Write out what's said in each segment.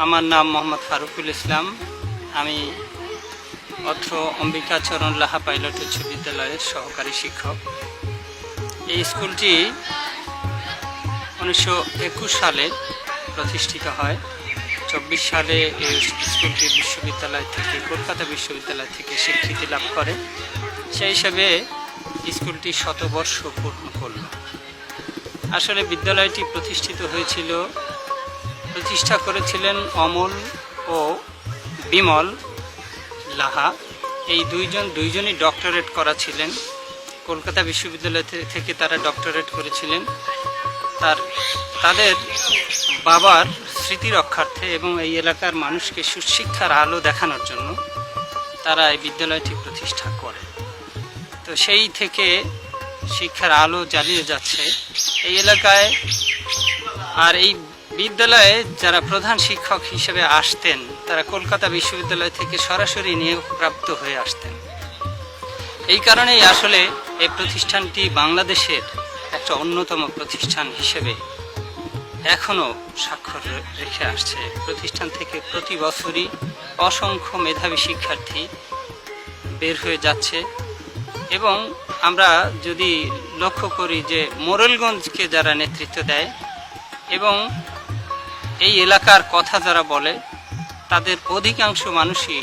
আমার নাম মোহাম্মদ ফারুকুল ইসলাম। আমি অত্র অম্বিকাচরণ লাহা পাইলট উচ্চ বিদ্যালয়ের সহকারী শিক্ষক। এই স্কুলটি 1921 সালে প্রতিষ্ঠিত হয়। 24 সালে এই স্কুলটি বিশ্ববিদ্যালয় থেকে কলকাতা বিশ্ববিদ্যালয় থেকে স্বীকৃতি লাভ করে। সেই হিসাবে স্কুলটি শতবর্ষ পূর্ণ করল। আসলে বিদ্যালয়টি প্রতিষ্ঠা করেছিলেন অমল ও বিমল লাহা। এই দুইজনই ডক্টরেট করা ছিলেন। কলকাতা বিশ্ববিদ্যালয় থেকে তারা ডক্টরেট করেছিলেন। তাদের বাবার স্মৃতি রক্ষার্থে এবং এই এলাকার মানুষকে সুশিক্ষার আলো দেখানোর জন্য তারা এই বিদ্যালয়টি প্রতিষ্ঠা করে। তো সেই থেকে শিক্ষার আলো জ্বালিয়ে যাচ্ছে এই এলাকায়। আর এই বিদ্যালয়ে যারা প্রধান শিক্ষক হিসেবে আসতেন তারা কলকাতা বিশ্ববিদ্যালয় থেকে সরাসরি নিয়োগপ্রাপ্ত হয়ে আসতেন। এই কারণেই আসলে এই প্রতিষ্ঠানটি বাংলাদেশের একটা অন্যতম প্রতিষ্ঠান হিসেবে এখনও স্বাক্ষর রেখে আসছে। প্রতিষ্ঠান থেকে প্রতি বছরই অসংখ্য মেধাবী শিক্ষার্থী বের হয়ে যাচ্ছে। এবং আমরা যদি লক্ষ্য করি যে মোরেলগঞ্জকে যারা নেতৃত্ব দেয় এবং এই এলাকার কথা যারা বলে তাদের অধিকাংশ মানুষই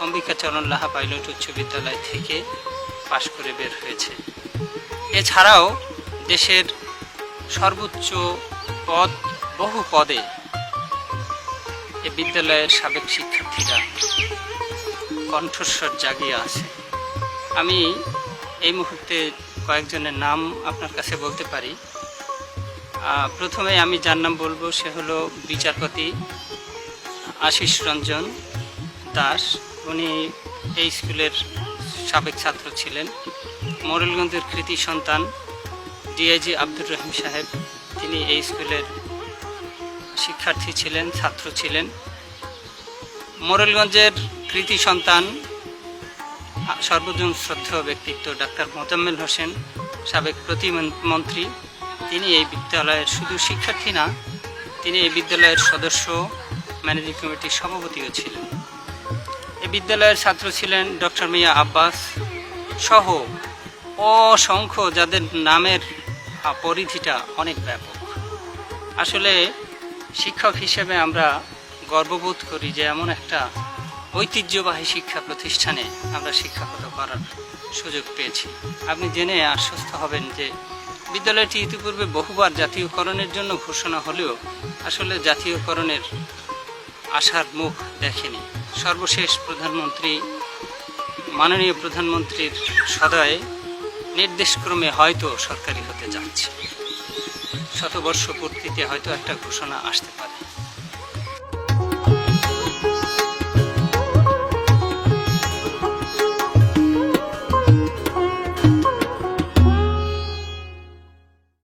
অম্বিকাচরণ লাহা পাইলট উচ্চ বিদ্যালয় থেকে পাশ করে বের হয়েছে। এছাড়াও দেশের সর্বোচ্চ বহু পদে এ বিদ্যালয়ের সাবেক শিক্ষার্থীরা কণ্ঠস্বর জাগিয়ে আছে। আমি এই মুহূর্তে কয়েকজনের নাম আপনার কাছে বলতে পারি। প্রথমে আমি যার নাম বলবো সে হলো বিচারপতি আশিস রঞ্জন দাস। উনি এই স্কুলের সাবেক ছাত্র ছিলেন। মোরেলগঞ্জের কৃতি সন্তান ডিআইজি আব্দুর রহিম সাহেব, তিনি এই স্কুলের শিক্ষার্থী ছিলেন, ছাত্র ছিলেন। মোরেলগঞ্জের কৃতি সন্তান সর্বজন শ্রদ্ধেয় ব্যক্তিত্ব ডাক্তার মোজাম্মেল হোসেন, সাবেক প্রতিমন্ত্রী। তিনি এই বিদ্যালয়ের শুধু শিক্ষার্থী না, তিনি এই বিদ্যালয়ের সদস্য, ম্যানেজিং কমিটির সভাপতিও ছিলেন। এই বিদ্যালয়ের ছাত্র ছিলেন ডক্টর মিয়া আব্বাস সহ অসংখ্য, যাদের নামের পরিধিটা অনেক ব্যাপক। আসলে শিক্ষক হিসেবে আমরা গর্ববোধ করি যে এমন একটা ঐতিহ্যবাহী শিক্ষা প্রতিষ্ঠানে আমরা শিক্ষকতা করার সুযোগ পেয়েছি। আপনি জেনে আশ্বস্ত হবেন যে বিদ্যালয়টি ইতিপূর্বে বহুবার জাতীয়করণের জন্য ঘোষণা হলেও আসলে জাতীয়করণের আশার মুখ দেখেনি। সর্বশেষ মাননীয় প্রধানমন্ত্রীর সদয়ে নির্দেশক্রমে হয়তো সরকারি হতে যাচ্ছে। শতবর্ষ পূর্তিতে হয়তো একটা ঘোষণা আসতে পারে।